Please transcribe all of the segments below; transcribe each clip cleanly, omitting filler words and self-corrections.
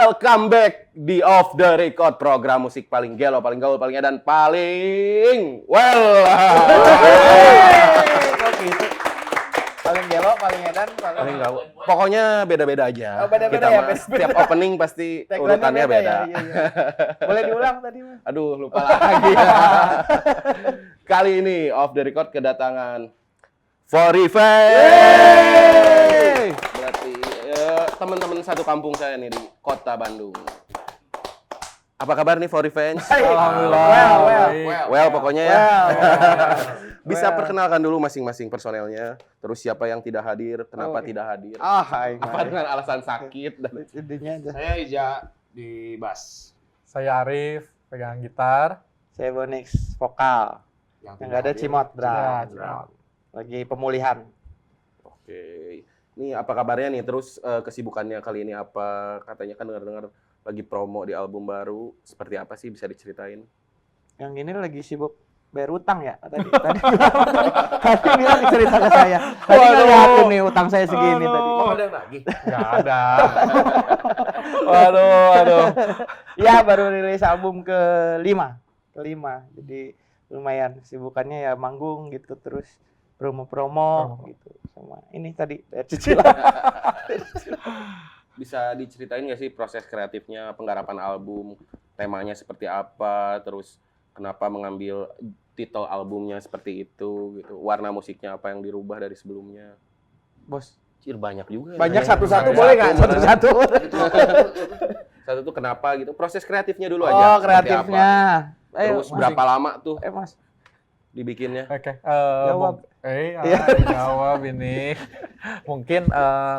Welcome back di Off the Record, program musik paling gelo, paling gaul, paling edan, paling well. Kok gitu? Paling gelo, paling edan, Paling gaul. Pokoknya beda-beda aja. Oh, beda-beda Kita ya, mah beda-beda. setiap opening pasti urutannya beda. Ya, iya. Boleh diulang tadi, Mas? Aduh, lupa lagi. Kali ini Off the Record kedatangan Forify. Berarti teman-teman satu kampung saya nih di Kota Bandung. Apa kabar nih Forify? Alhamdulillah. Well, pokoknya ya. Bisa Well. perkenalkan dulu masing-masing personelnya. Terus siapa yang tidak hadir, kenapa tidak hadir? Hai. Apa dengan alasan sakit dan Intinya aja. Saya Ija di bass. Saya Arif, pegang gitar. Saya Bonix vokal. Yang nggak ada Cimot drum. Cimot. Lagi pemulihan. Oke. Ini apa kabarnya nih? Terus kesibukannya kali ini apa? Katanya kan dengar-dengar lagi promo di album baru. Seperti apa sih, bisa diceritain? Yang ini lagi sibuk bayar utang ya tadi. Tadi bilang cerita ke saya. Tadi ngeliatin nih utang saya segini tadi. Oh, ada yang lagi? Nggak ada. Waduh. Ya baru rilis album kelima. Jadi lumayan sibukannya ya manggung gitu terus promo gitu sama ini tadi cicilan. Bisa diceritain nggak sih proses kreatifnya, penggarapan album, temanya seperti apa, terus kenapa mengambil titel albumnya seperti itu gitu, warna musiknya apa yang dirubah dari sebelumnya? Bos, Cir, banyak juga. banyak ya. satu-satu Banyak boleh nggak? satu, Satu-satu. Satu tuh kenapa gitu, proses kreatifnya dulu aja. Oh seperti kreatifnya. apa. Terus berapa lama tuh Mas? dibikinnya? Oke. Jawab. Jawab ini. Mungkin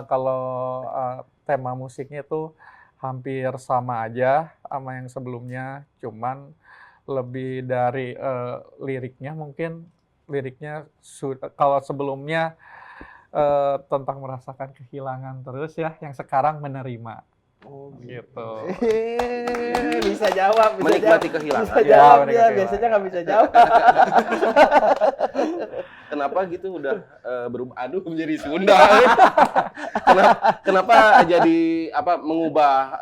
kalau tema musiknya tuh hampir sama aja sama yang sebelumnya, cuman lebih dari liriknya mungkin. Liriknya kalau sebelumnya tentang merasakan kehilangan terus ya, yang sekarang menerima. Oh Gitu. Bisa jawab. Menikmati kehilangan. Bisa Ya, jawab menikmati dia. kehilangan. Biasanya nggak bisa jawab. Kenapa gitu udah berubah? Aduh, menjadi Sunda. Kenapa jadi mengubah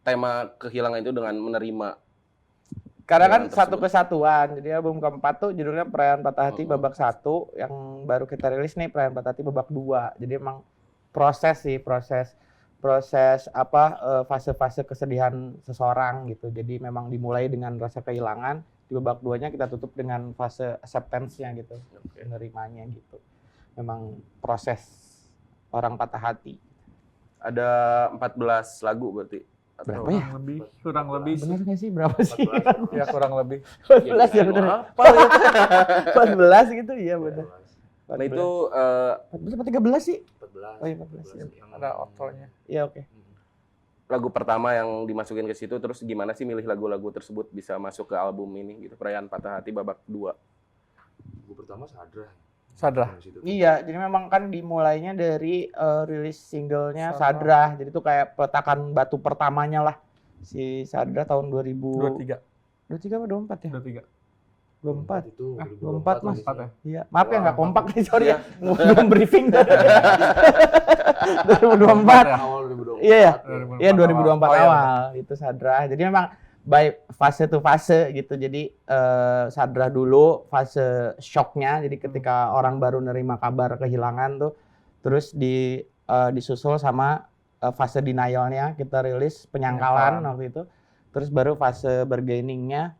tema kehilangan itu dengan menerima? Karena kan Tersebut. satu kesatuan. Jadi album keempat tuh judulnya Perayaan Patah Hati babak 1, yang baru kita rilis nih Perayaan Patah Hati babak 2. Jadi emang proses fase-fase kesedihan seseorang gitu. Jadi memang dimulai dengan rasa kehilangan, di babak 2-nya kita tutup dengan fase acceptance-nya gitu. Menerimanya gitu. Memang proses orang patah hati. Ada 14 lagu berarti. Berapa ya? Kurang lebih sih. Bener nggak sih? Berapa sih? Ya kurang lebih. 14 ya bener. 14 gitu ya bener. Nah itu 14 apa 13 sih? 14. Oh iya 14 ya. Ada outro-nya. Iya oke. lagu pertama yang dimasukin ke situ, terus gimana sih milih lagu-lagu tersebut bisa masuk ke album ini gitu, Perayaan Patah Hati babak 2. Lagu pertama Sadra. Sadra. Iya, jadi memang kan dimulainya dari rilis singlenya Sadra. Jadi itu kayak peletakan batu pertamanya lah. Si Sadra tahun 23. 23 apa 24 ya? 23. 24. Itu 24 Mas. 24 ya? Iya, maaf ya nggak kompak nih, sorry Iya. ya. Belum briefing. 2024. Awal 2024. Iya ya. 2024 Iya 2024 awal. Oh, iya. awal itu Sadra. Jadi memang by fase to fase gitu. Jadi Sadra dulu fase shocknya. Jadi ketika orang baru nerima kabar kehilangan tuh, terus disusul sama fase denialnya, kita rilis penyangkalan waktu itu. Terus baru fase bargainingnya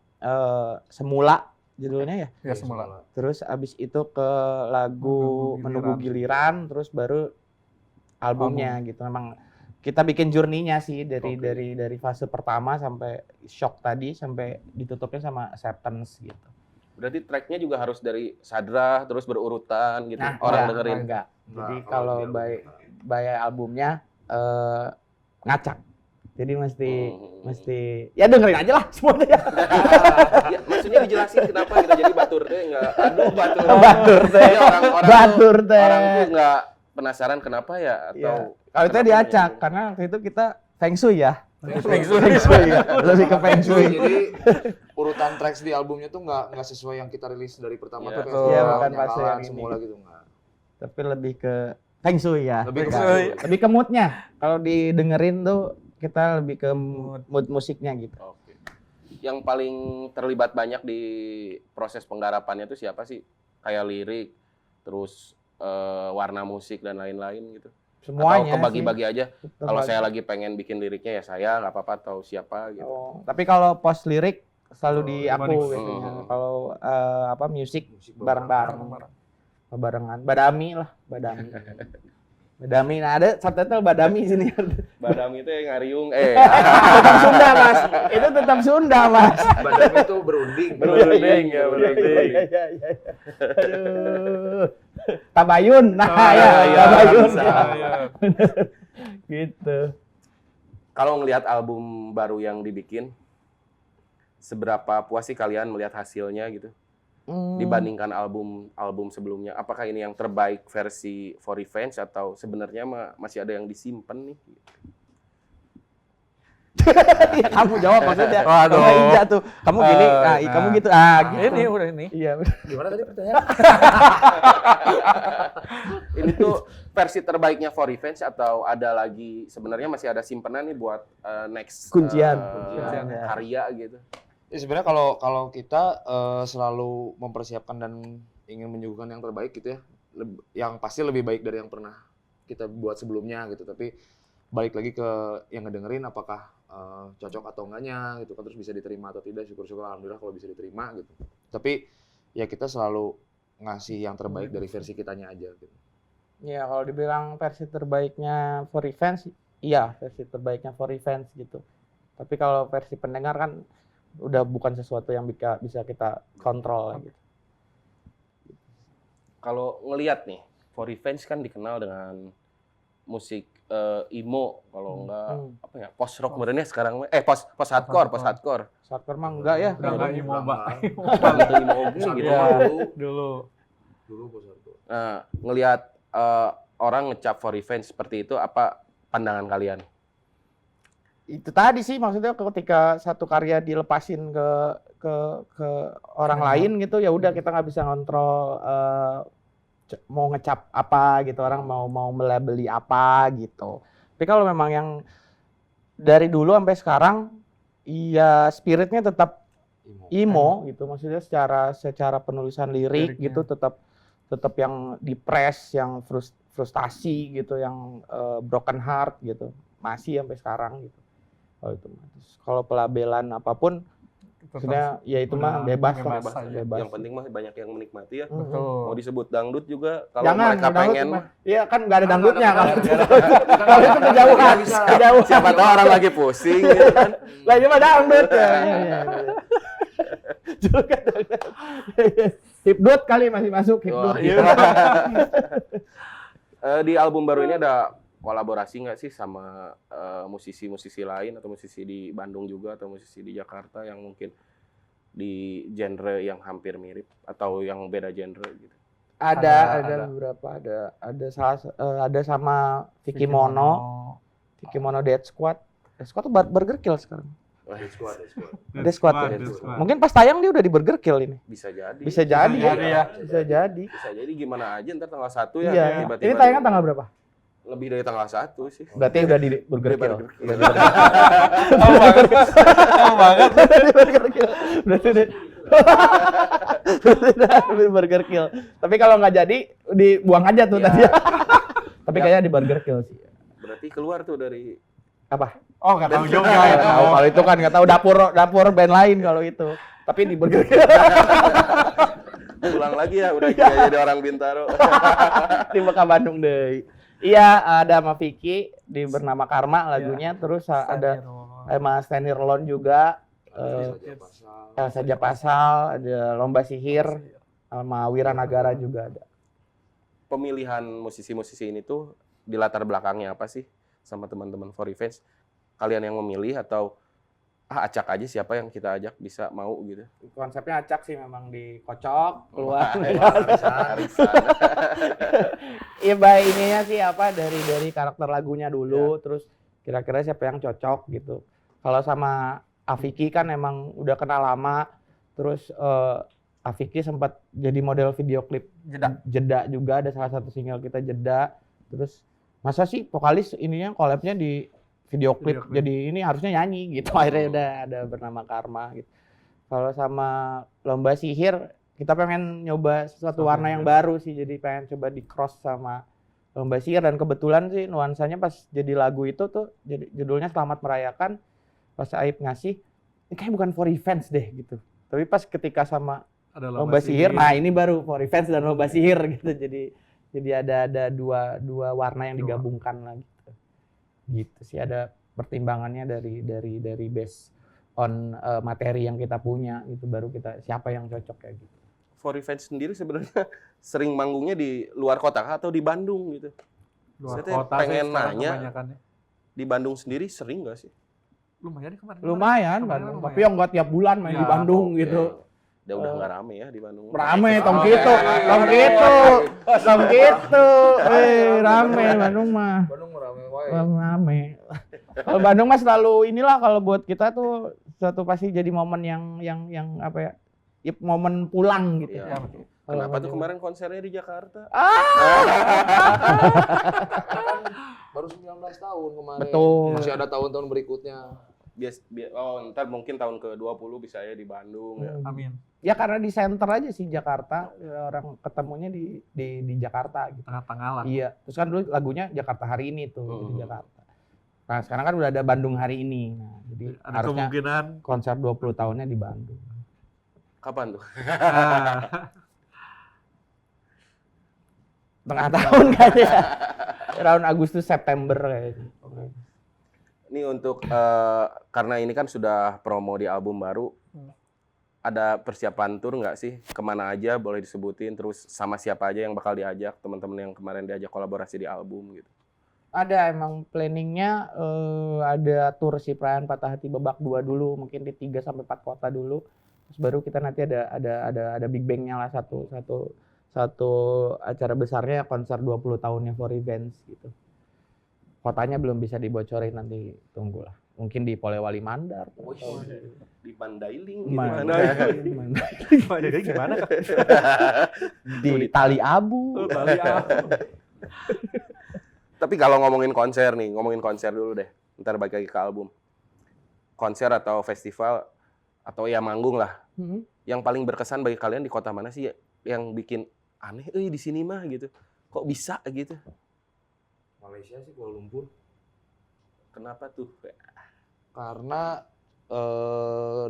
semula judulnya ya. Ya semula. Terus abis itu ke lagu Menunggu Giliran, terus baru albumnya gitu. Memang kita bikin journey-nya sih dari fase pertama sampai shock tadi sampai ditutupnya sama acceptance gitu. Berarti tracknya juga harus dari Sadra terus berurutan gitu, Nah, orang enggak, dengerin. enggak. Jadi Nah, kalau kalau by albumnya ngacak. Jadi mesti ya dengerin aja lah semuanya ya. Ya, maksudnya dijelasin kenapa kita jadi batur teh enggak. Aduh, batur. Batur teh. Jadi orang-orang Batur tuh, teh. orang tuh enggak penasaran kenapa ya atau Iya. Kalau itu diacak karena waktu itu kita feng shui ya. Feng Shui. Feng shui ya. Lebih ke feng shui. Jadi urutan tracks di albumnya tuh nggak sesuai yang kita rilis dari pertama Iya, tuh betul. Iya, kayak bukan fase penyangkalan yang ini. semula gitu nggak. Tapi lebih ke Feng Shui ya. Lebih ke Feng Shui. Shui. Lebih ke moodnya. Kalau didengerin tuh kita lebih ke mood musiknya gitu. Oke. Yang paling terlibat banyak di proses penggarapannya itu siapa sih? Kayak lirik, terus warna musik dan lain-lain gitu. Semuanya Atau kebagi-bagi aja. sih. Kalau saya lagi pengen bikin liriknya ya saya, nggak apa-apa, atau siapa gitu. Oh, tapi kalau post lirik selalu di aku Manis. biasanya. Hmm. Kalau musik Musik bareng-bareng. Barengan. Badami lah, Badami. Badami. Nah, ada subtitle Badami sini. Badam itu yang ngariung, Tetap Sunda, Mas. Itu tetap Sunda, Mas. Badan itu berunding. Berunding ya, berunding. Iya. Aduh. Tabayun. Nah, ya, iya, Tabayun. bisa. Gitu. Kalau ngelihat album baru yang dibikin, seberapa puas sih kalian melihat hasilnya gitu? Dibandingkan album sebelumnya, apakah ini yang terbaik versi For Revenge atau sebenarnya masih ada yang disimpan nih? Ya, kamu jawab maksudnya. Waduh. Sama Ija tuh. Kamu gini, kamu gitu. Gitu. Ini udah ini. Iya. Gimana tadi pertanyaan? Ini tuh versi terbaiknya For Revenge atau ada lagi sebenarnya masih ada simpenan nih buat next Kuncian. karya gitu? Ya sebenarnya kalau kita selalu mempersiapkan dan ingin menyuguhkan yang terbaik gitu ya, yang pasti lebih baik dari yang pernah kita buat sebelumnya gitu. Tapi balik lagi ke yang ngedengerin apakah cocok atau enggaknya gitu kan, terus bisa diterima atau tidak. Syukur-syukur alhamdulillah kalau bisa diterima gitu. Tapi ya kita selalu ngasih yang terbaik dari versi kitanya aja gitu. Ya, kalau dibilang versi terbaiknya For Revenge, iya versi terbaiknya For Revenge gitu. Tapi kalau versi pendengar kan udah bukan sesuatu yang bisa kita kontrol gitu. Kalau ngelihat nih, For Revenge kan dikenal dengan musik emo, kalau enggak apa ya, post rock modernnya sekarang post hardcore. Hardcore mah enggak ya? Udah enggak emo, Mbak. Gitu emo gitu. Iya. Dulu Dulu. bos Arto. Nah, ngelihat orang ngecap For Revenge seperti itu, apa pandangan kalian? Itu tadi sih maksudnya ketika satu karya dilepasin ke orang lain gitu, ya udah kita nggak bisa ngontrol mau ngecap apa gitu, orang mau melabeli apa gitu. Tapi kalau memang yang dari dulu sampai sekarang, ya spiritnya tetap emo gitu, maksudnya secara penulisan lirik Liriknya. gitu tetap yang depres, yang frustasi gitu, yang broken heart gitu, masih sampai sekarang gitu. Kalau itu mah. Terus kalau pelabelan apapun sebenarnya ya itu mah bebas lah, bebas aja. bebas. Yang penting mah banyak yang menikmati ya. Mau Betul. disebut dangdut juga kalau Jangan mereka dangdut pengen mah. Iya kan nggak ada dangdutnya kalau itu. Kalau Kalau itu kejauhan, kejauhan. siapa tahu orang lagi pusing gitu kan. Lah ini mah dangdut ya. Iya. Julukan dangdut. Hipdut kali masih masuk hipdut. Wah, iya. Di album baru ini ada kolaborasi nggak sih sama musisi-musisi lain atau musisi di Bandung juga atau musisi di Jakarta yang mungkin di genre yang hampir mirip atau yang beda genre gitu? Ada beberapa, ada sama Vicky Mono Dead Squad. Dead Squad tuh Burger Kill sekarang. Dead Squad. Dead Squad ya. Mungkin pas tayang dia udah di Burger Kill ini. Bisa jadi. Bisa jadi ya. Bisa jadi. Bisa jadi gimana aja ntar tanggal 1 ya. Iya. tiba-tiba Ini tayangan tanggal berapa? lebih dari tanggal 1 sih. Berarti udah di Burger Kill. Burger Kill. Oh banget. Burger Kill. Berarti udah di Burger Kill. Tapi kalau nggak jadi dibuang aja tuh Iya. tadi. Tapi kayaknya di Burger Kill sih. Berarti keluar tuh dari Apa? Oh nggak tahu juga Nggak itu. tahu, kalau itu kan nggak tahu dapur band lain kalau itu. Tapi di Burger Kill. pulang lagi ya udah jadi orang Bintaro. Di Mekah Bandung deh. Iya, ada sama Vicky di Bernama Karma lagunya, terus ada sama Stanley Rolon juga, Saja Pasal, ada Lomba Sihir, sama Wiranagara juga ada. Pemilihan musisi-musisi ini tuh di latar belakangnya apa sih sama teman-teman For Revenge? Kalian yang memilih atau acak aja siapa yang kita ajak bisa mau gitu? Konsepnya acak sih, memang dikocok keluar. Arisan. Iya, baik ininya sih apa dari karakter lagunya dulu, terus kira-kira siapa yang cocok gitu. Kalau sama Afiki kan emang udah kenal lama, terus Afiki sempat jadi model video klip Jeda. Jeda juga, ada salah satu single kita Jeda. Terus masa sih vokalis ininya collab-nya di video klip, jadi ini harusnya nyanyi gitu. Akhirnya udah ada bernama Karma gitu. Kalau sama lomba sihir kita pengen nyoba sesuatu warna yang baru sih, jadi pengen coba di cross sama lomba sihir, dan kebetulan sih nuansanya pas jadi lagu itu tuh jadi judulnya Selamat Merayakan, pas Aib ngasih ini kayak bukan for revenge deh gitu, tapi pas ketika sama Ada lomba sihir, nah ini baru for revenge dan lomba sihir gitu, jadi ada dua warna yang digabungkan lah gitu sih. Ada pertimbangannya dari based on materi yang kita punya gitu, baru kita siapa yang cocok kayak gitu. For Revenge sendiri sebenarnya sering manggungnya di luar kota kah atau di Bandung gitu? Luar Saya teh kota pengen sih sekarang nanya. kebanyakannya. Di Bandung sendiri sering nggak sih? Lumayan kemarin. Lumayan Kemarin Bandung, lumayan. tapi yang nggak tiap bulan main Ya, di Bandung Oke. gitu. Udah nggak rame ya di Bandung. Rame, tong gitu, rame Bandung mah. Bandung rame wae. Rame. Kalau Bandung mah selalu inilah, kalau buat kita tuh suatu pasti jadi momen yang apa ya? Ya, momen pulang gitu. Iya. Kalau Kenapa tuh Bandung. kemarin konsernya di Jakarta? Baru 19 tahun kemarin. Betul. Masih ada tahun-tahun berikutnya. Ntar mungkin tahun ke-20 bisa ya di Bandung ya. Amin. Ya karena di center aja sih Jakarta, orang ketemunya di Jakarta gitu. Tengah-tengah lah. Iya, terus kan dulu lagunya Jakarta Hari Ini tuh di Hmm. Jakarta. Nah sekarang kan udah ada Bandung Hari Ini, nah, jadi Ada harusnya kemungkinan. konser 20 tahunnya di Bandung. Kapan tuh? Tengah tahun kayaknya, tahun Agustus September kayaknya. Ini untuk karena ini kan sudah promo di album baru. Ada persiapan tour nggak sih? Kemana aja boleh disebutin? Terus sama siapa aja yang bakal diajak? Teman-teman yang kemarin diajak kolaborasi di album gitu. Ada emang planningnya, ada tour si Perayaan Patah Hati babak 2 dulu, mungkin di 3 sampai 4 kota dulu. Terus baru kita nanti ada big bang-nya lah, satu acara besarnya, konser 20 tahunnya For Revenge gitu. Kotanya belum bisa dibocorin, nanti tunggulah. Mungkin di Polewali Mandar. Di Mandailing gitu. Mandailing. Jadi gimana? Di Tali Abu. Tapi kalau ngomongin konser dulu deh. Ntar balik lagi ke album. Konser atau festival atau ya manggung lah. Yang paling berkesan bagi kalian di kota mana sih yang bikin aneh di sini mah gitu. Kok bisa gitu? Malaysia sih, Kuala Lumpur. Kenapa tuh? Karena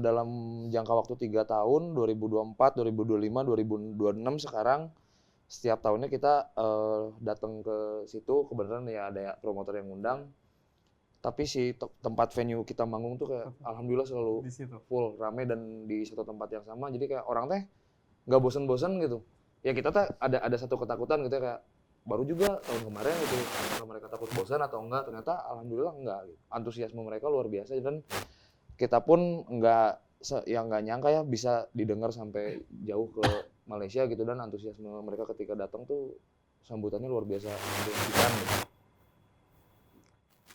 dalam jangka waktu 3 tahun, 2024, 2025, 2026 sekarang, setiap tahunnya kita datang ke situ, kebenaran ya ada promotor yang ngundang. Tapi si tempat venue kita manggung tuh kayak alhamdulillah selalu Di situ. full, rame, dan di satu tempat yang sama. Jadi kayak orang teh nggak bosan-bosan gitu. Ya kita tuh ada satu ketakutan gitu ya, kayak baru juga tahun kemarin gitu, kalau mereka takut bosan atau enggak, ternyata alhamdulillah enggak gitu. Antusiasme mereka luar biasa, dan kita pun nggak nyangka ya bisa didengar sampai jauh ke Malaysia gitu, dan antusiasme mereka ketika datang tuh sambutannya luar biasa menjanjikan gitu.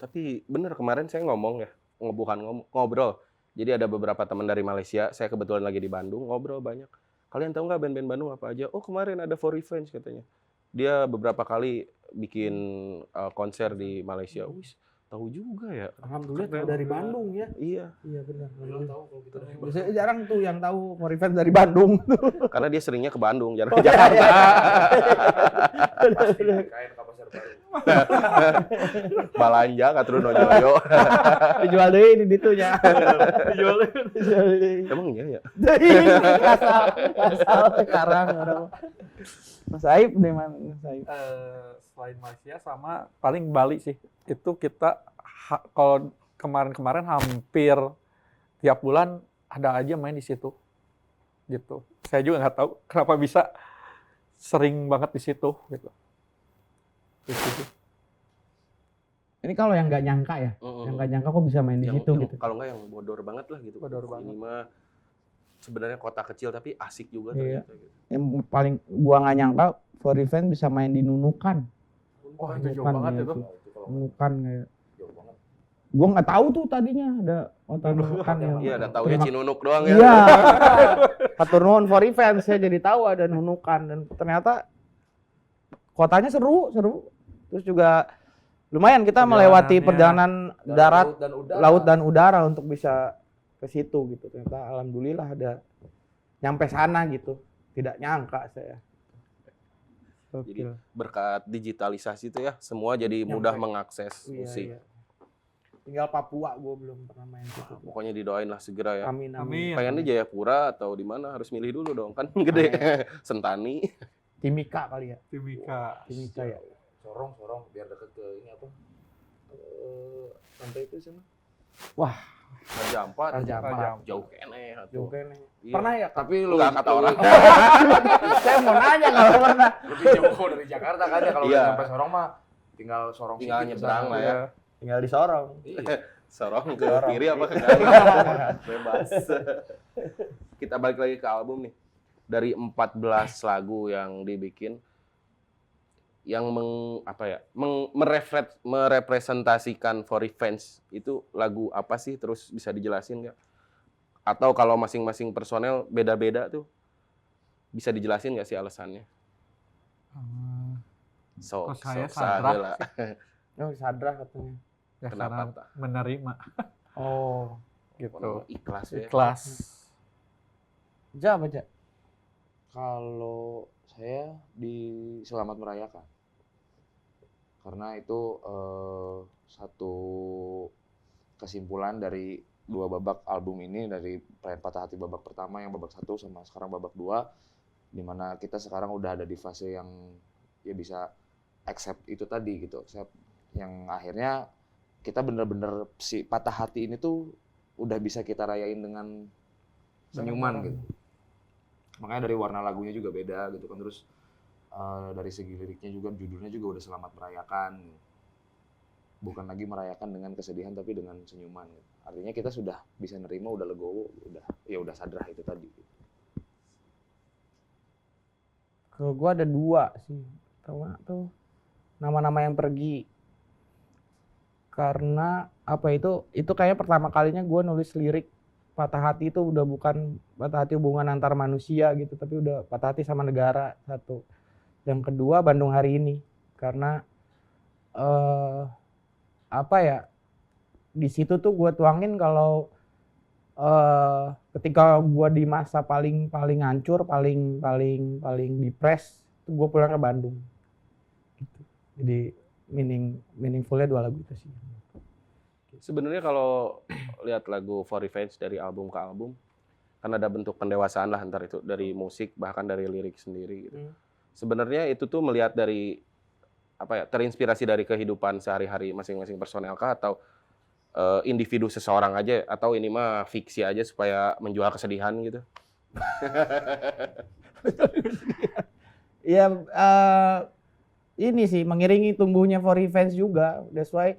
Tapi bener kemarin saya ngomong ya, ngobrol. Jadi ada beberapa teman dari Malaysia, saya kebetulan lagi di Bandung, ngobrol banyak. Kalian tahu nggak band-band Bandung apa aja? Oh kemarin ada For Revenge katanya. Dia beberapa kali bikin konser di Malaysia. Wih, tahu juga ya. Alhamdulillah tahu dari Bandung ya. Iya, Iya benar. Tahu kalau kita dari Biasanya jarang tuh yang tahu For Revenge dari Bandung. karena dia seringnya ke Bandung, jarang ke Jakarta. kain ke pasar baru. Balanja katru nojoyo. Dijual deh di ditunya. Dijual. Emang iya ya? Kasal sekarang orang. Mas Aib deh man, Mas Aib. Selain Malaysia sama paling Bali sih. Itu kita kalau kemarin-kemarin hampir tiap bulan ada aja main di situ. Gitu. Saya juga nggak tahu kenapa bisa sering banget di situ gitu. Ini kalau yang nggak nyangka ya, yang nggak nyangka kok bisa main di situ gitu. Kalau nggak yang bodor banget lah gitu. Bodor Ini banget. mah sebenarnya kota kecil tapi asik juga Iya. ternyata gitu. Yang paling gua nggak nyangka For Revenge bisa main di Nunukan. Wah, itu jauh Nunukan banget ya itu. Nunukan kayak. Jauh banget. Gua nggak tahu tuh tadinya ada kota Nunukan yang. Iya, ada taunya Cinunuk doang ya. Iya. Hatur nuhun For Revenge, saya jadi tahu ada Nunukan, dan ternyata kotanya seru. Terus juga lumayan kita melewati perjalanan darat, laut dan udara untuk bisa ke situ gitu. Ternyata alhamdulillah ada nyampe sana gitu. Tidak nyangka saya. Jadi Gokil. berkat digitalisasi itu ya, semua jadi mudah Nyampe. mengakses musik. Iya. Tinggal Papua gue belum pernah main situ. Pokoknya didoain lah segera ya. Amin. Pengen di Jayapura atau di mana, harus milih dulu dong, kan gede. Sentani. Timika kali ya. Timika. Timika ya. Sorong biar deket ke ini apa? Pantai itu sana. Wah, Raja Ampat. Raja Ampat. Jauh kene atuh. jauh kene. Iya. Pernah ya? Tapi lu Enggak kata orang. Saya mau nanya kalau pernah. lebih jauh dari Jakarta kan ya, kalau Iya. udah nyampe Sorong mah tinggal Sorong Tinggal City ke nyebrang sana. lah ya. Tinggal di Sorong. Iya. Sorong ke Sorong. kiri apa ke kanan? Bebas. Kita balik lagi ke album nih. Dari 14 lagu yang dibikin, yang merepresentasikan For Revenge itu lagu apa sih? Terus bisa dijelasin nggak? Atau kalau masing-masing personel beda-beda tuh, bisa dijelasin nggak sih alasannya? Kalau saya Sadra Sadra lah. Oh, Sadra katanya. Ya Kenapa, karena Tak? menerima Oh, gitu. Ikhlas ya. Ikhlas. Ja apa Ja? Kalau saya di Selamat Merayakan. Karena itu satu kesimpulan dari 2 babak album ini, dari Perayaan Patah Hati babak pertama yang babak 1 sama sekarang babak 2, di mana kita sekarang udah ada di fase yang ya bisa accept itu tadi gitu, accept yang akhirnya kita bener-bener si patah hati ini tuh udah bisa kita rayain dengan senyuman gitu. Makanya dari warna lagunya juga beda gitu kan, terus dari segi liriknya juga, judulnya juga udah Selamat Merayakan. Bukan lagi merayakan dengan kesedihan tapi dengan senyuman. Artinya kita sudah bisa nerima, udah legowo, udah sadrah itu tadi. Kalau gua ada 2 sih. Pertama tuh nama-nama yang pergi. Karena apa itu kayaknya pertama kalinya gua nulis lirik patah hati itu udah bukan patah hati hubungan antar manusia gitu, tapi udah patah hati sama negara, satu. Yang kedua Bandung Hari Ini, karena apa ya, di situ tuh gue tuangin kalau ketika gue di masa paling hancur, paling depres, tuh gue pulang ke Bandung. Gitu. Jadi meaningfulnya 2 lagu itu sih. Sebenarnya kalau lihat lagu For Revenge dari album ke album, kan ada bentuk pendewasaan lah antar itu, dari musik bahkan dari lirik sendiri gitu. Sebenarnya itu tuh melihat dari apa ya, terinspirasi dari kehidupan sehari-hari masing-masing personel kah, atau individu seseorang aja, atau ini mah fiksi aja supaya menjual kesedihan gitu? Ya ini sih mengiringi tumbuhnya For Revenge juga. That's why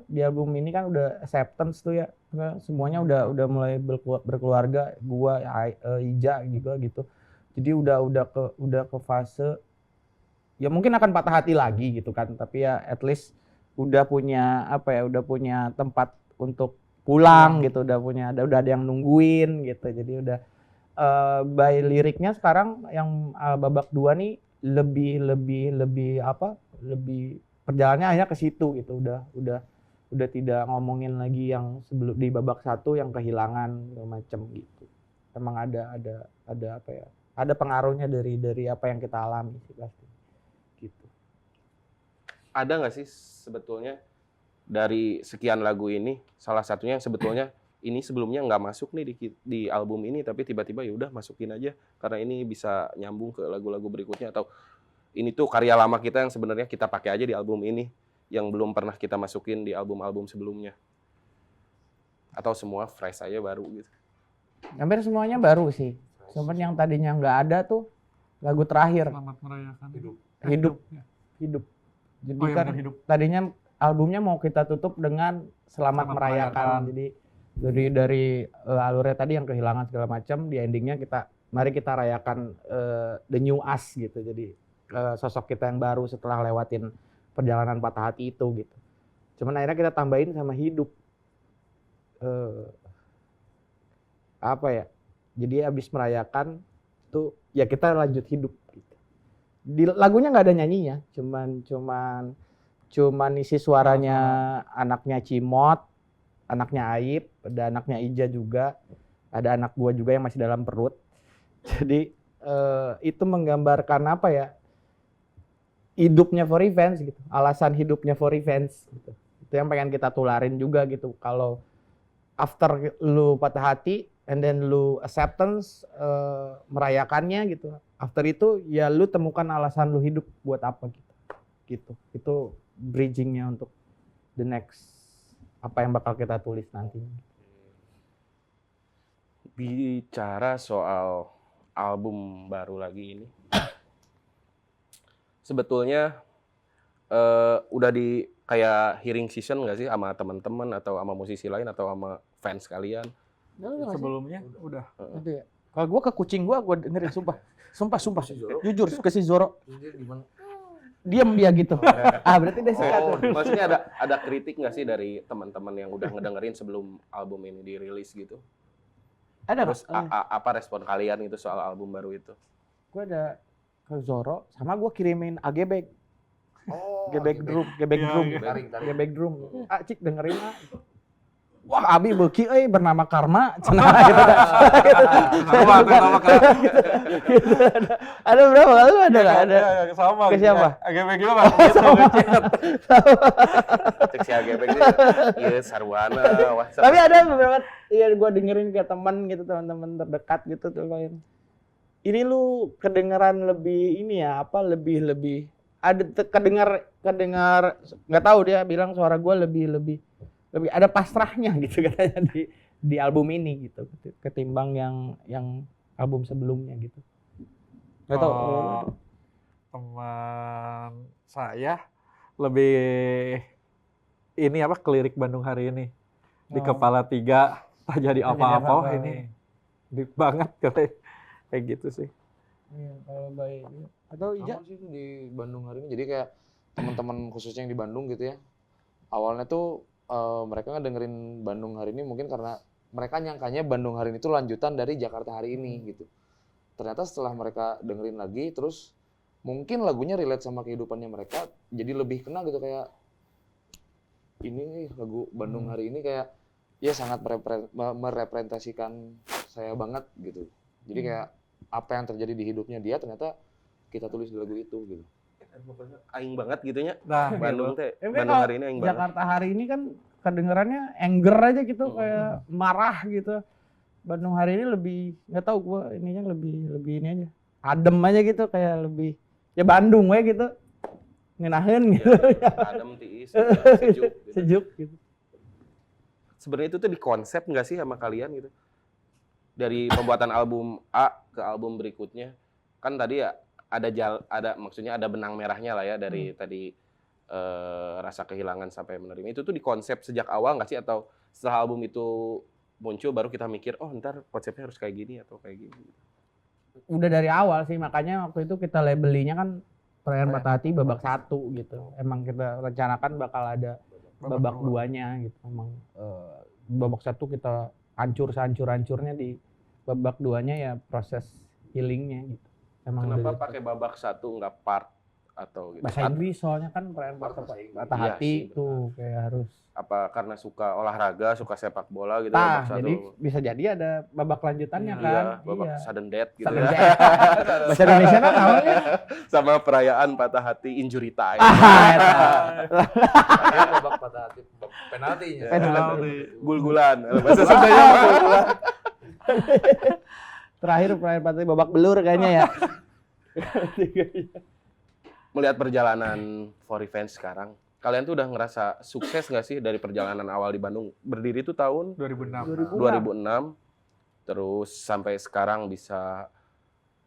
di album ini kan udah acceptance tuh ya. Semuanya udah mulai berkeluarga, gua Ija juga gitu. Jadi udah ke fase ya mungkin akan patah hati lagi gitu kan, tapi ya at least udah punya tempat untuk pulang gitu, udah ada yang nungguin gitu. Jadi udah by liriknya sekarang yang babak 2 nih lebih perjalanannya hanya ke situ gitu. Udah tidak ngomongin lagi yang sebelum di babak 1 yang kehilangan macam gitu. Emang ada apa ya? Ada pengaruhnya dari apa yang kita alami sih pasti. Gitu. Ada nggak sih sebetulnya dari sekian lagu ini, salah satunya yang sebetulnya ini sebelumnya nggak masuk nih di album ini, tapi tiba-tiba ya udah masukin aja karena ini bisa nyambung ke lagu-lagu berikutnya, atau ini tuh karya lama kita yang sebenarnya kita pakai aja di album ini yang belum pernah kita masukin di album-album sebelumnya, atau semua fresh aja baru gitu? Hampir semuanya baru sih. Cuman yang tadinya nggak ada tuh lagu terakhir Selamat merayakan hidup. Jadi kan tadinya albumnya mau kita tutup dengan Selamat Merayakan. Jadi dari alurnya tadi yang kehilangan segala macam, di endingnya mari kita rayakan the new us gitu. Jadi sosok kita yang baru setelah lewatin perjalanan patah hati itu gitu. Cuman akhirnya kita tambahin sama hidup. Apa ya? Jadi habis merayakan tuh ya kita lanjut hidup gitu. Di lagunya nggak ada nyanyinya, cuman isi suaranya anaknya Cimot, anaknya Aib, ada anaknya Ija juga, ada anak gua juga yang masih dalam perut. Jadi itu menggambarkan apa ya? Hidupnya for revenge gitu. Alasan hidupnya for revenge gitu. Itu yang pengen kita tularin juga gitu. Kalau after lu patah hati and then lu acceptance merayakannya gitu. After itu ya lu temukan alasan lu hidup buat apa gitu. Gitu. Itu bridgingnya untuk the next apa yang bakal kita tulis nantinya. Bicara soal album baru lagi ini, sebetulnya udah di kayak hearing season nggak sih sama teman-teman atau sama musisi lain atau sama fans kalian? Sebelumnya udah. Kalau gua ke kucing gua dengerin sumpah. Sumpah. Jujur ke si Zoro. Diam dia gitu. Berarti dia suka tuh. Maksudnya ada kritik nggak sih dari teman-teman yang udah ngedengerin sebelum album ini dirilis gitu? Ada Terus apa respon kalian itu soal album baru itu? Gue ada ke Zoro sama gue kirimin AGB. Oh, Gebek drum. Taring. Gebek drum. Cik dengerin ah. Wah, abi beuki euy bernama Karma cenah gitu. Ada berapa? Lu ada enggak? Ada. Sama. Ke siapa? AGB juga Mas. Cek si AGB gitu. Iya, sarwana. Tapi ada beberapa gua dengerin ke teman gitu, teman-teman terdekat gitu tuh lain. Ini lu kedengeran lebih ini ya, lebih ada kedengar nggak tahu dia bilang suara gua lebih ada pasrahnya gitu katanya di album ini gitu ketimbang yang album sebelumnya gitu. Nggak tahu. Teman saya lebih ini apa kelirik Bandung hari ini di kepala 3 tak jadi apa-apa ini deep banget kayak gitu sih. Iya, kalau baik atau Ija Sama sih itu di Bandung hari ini. Jadi kayak teman-teman khususnya yang di Bandung gitu ya. Awalnya tuh mereka ngedengerin Bandung hari ini mungkin karena mereka nyangkanya Bandung hari ini tuh lanjutan dari Jakarta hari ini gitu. Ternyata setelah mereka dengerin lagi terus mungkin lagunya relate sama kehidupannya mereka jadi lebih kena gitu kayak ini nih lagu Bandung hari ini kayak ya sangat merepresentasikan saya banget gitu. Jadi kayak apa yang terjadi di hidupnya dia ternyata kita tulis di lagu itu gitu. Aing banget gitunya. Nah, Bandung teh. Tapi Bandung hari ini aing banget. Jakarta hari ini kan kedengerannya anger aja gitu kayak marah gitu. Bandung hari ini lebih nggak tahu gua ininya lebih ini aja. Adem aja gitu kayak lebih ya Bandung we gitu. Ngenaheun gitu. Adem tiis, sejuk gitu. Sejuk gitu. Sebenarnya itu tuh dikonsep nggak sih sama kalian gitu? Dari pembuatan album A ke album berikutnya. Kan tadi ya ada maksudnya ada benang merahnya lah ya dari tadi rasa kehilangan sampai menerima. Itu tuh dikonsep sejak awal nggak sih atau setelah album itu muncul baru kita mikir oh ntar konsepnya harus kayak gini atau kayak gini. Udah dari awal sih makanya waktu itu kita labelinya kan Perayaan Patah Hati babak 1 gitu. Emang kita rencanakan bakal ada babak 2-nya gitu. Emang babak 1 kita hancur sehancur-hancurnya, di babak 2-nya ya proses healingnya gitu. Emang Kenapa pakai babak 1 nggak part atau gitu? bahasa Inggris soalnya kan Perayaan Patah Iya Hati sih, tuh kayak harus. Apa karena suka olahraga, suka sepak bola gitu Nah, babak 1? jadi bisa jadi ada babak lanjutannya kan. Iya, babak Iya. sudden death gitu Sudden ya. death. Bahasa Indonesia kan awalnya. Sama perayaan patah hati injury time. Babak patah hati, penaltinya. Gul-gulan. Bahasa Sundanya mah gul-gulan. Terakhir Perayaan Patah Hati babak belur kayaknya ya. Melihat perjalanan For Revenge sekarang, kalian tuh udah ngerasa sukses nggak sih dari perjalanan awal di Bandung? Berdiri tuh tahun 2006. 2006, terus sampai sekarang bisa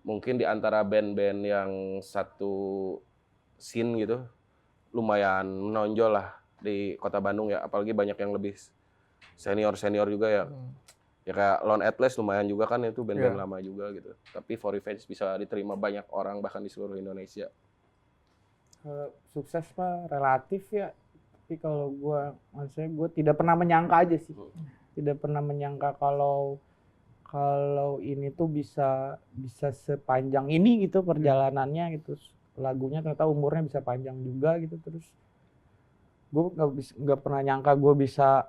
mungkin di antara band-band yang satu scene gitu, lumayan menonjol lah di kota Bandung ya. Apalagi banyak yang lebih senior juga ya. Ya kayak Lone Atlas lumayan juga kan itu band-band lama juga gitu. Tapi For Revenge bisa diterima banyak orang bahkan di seluruh Indonesia. Sukses mah relatif ya. Tapi kalau maksudnya gue tidak pernah menyangka aja sih. Tidak pernah menyangka kalau ini tuh bisa sepanjang ini gitu perjalanannya gitu. lagunya ternyata umurnya bisa panjang juga gitu. Terus gue nggak pernah nyangka gue bisa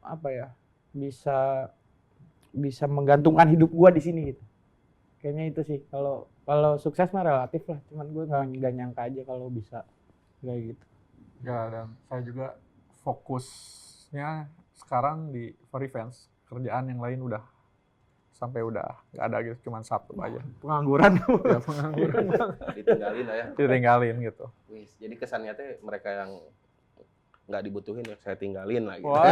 apa ya, bisa menggantungkan hidup gue di sini gitu. Kayaknya itu sih, kalau sukses mah relatif lah, cuman gue nggak nyangka aja kalau bisa kayak gitu. Ya, dan saya juga fokusnya sekarang di For Revenge. Kerjaan yang lain udah nggak ada gitu, cuman satu aja. Pengangguran. Ya, pengangguran. Ditinggalin lah ya. Ditinggalin gitu. Wis, jadi kesannya teh mereka yang nggak dibutuhin ya saya tinggalin lah gitu. Wow.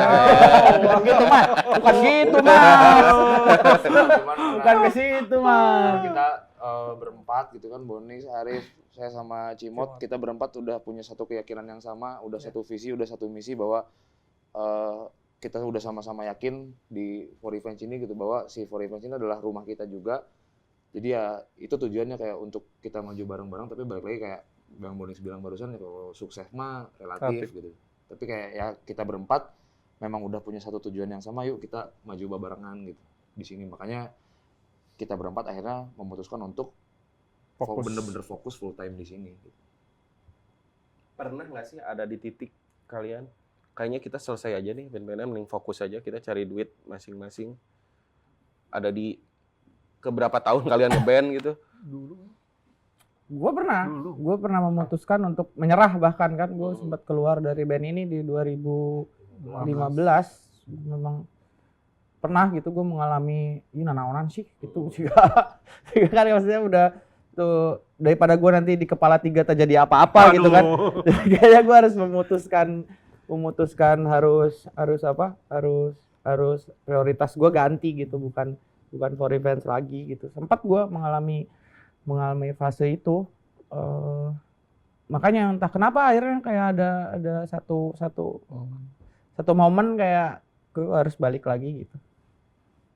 Bukan gitu mas, bukan gitu mas, Cuman bukan ke situ mas. kita berempat gitu kan, Bonix, Arif, saya sama Cimot, kita berempat udah punya satu keyakinan yang sama, udah satu visi, udah satu misi bahwa kita udah sama-sama yakin di For Revenge ini gitu, bahwa si For Revenge ini adalah rumah kita juga. Jadi ya itu tujuannya kayak untuk kita maju bareng-bareng, tapi balik lagi kayak Bang Bonix bilang barusan ya, kalau sukses mah relatif gitu. Tapi kayak ya kita berempat memang udah punya satu tujuan yang sama, yuk kita maju barengan gitu di sini. Makanya kita berempat akhirnya memutuskan untuk bener-bener fokus full time di sini. Pernah nggak sih ada di titik kalian kayaknya kita selesai aja nih band-bandnya, mending fokus aja kita cari duit masing-masing? Ada di keberapa tahun kalian ngeband gitu? Gue pernah memutuskan untuk menyerah, bahkan kan gue sempat keluar dari band ini di 2015. Memang pernah gitu gue mengalami ini nanaonan sih gitu juga kan, maksudnya udah tuh daripada gue nanti di kepala 3 terjadi apa-apa gitu kan. Jadi kayaknya gue harus memutuskan harus prioritas gue ganti gitu, bukan For Revenge lagi gitu. Sempat gue mengalami fase itu, makanya entah kenapa akhirnya kayak ada satu momen kayak gue harus balik lagi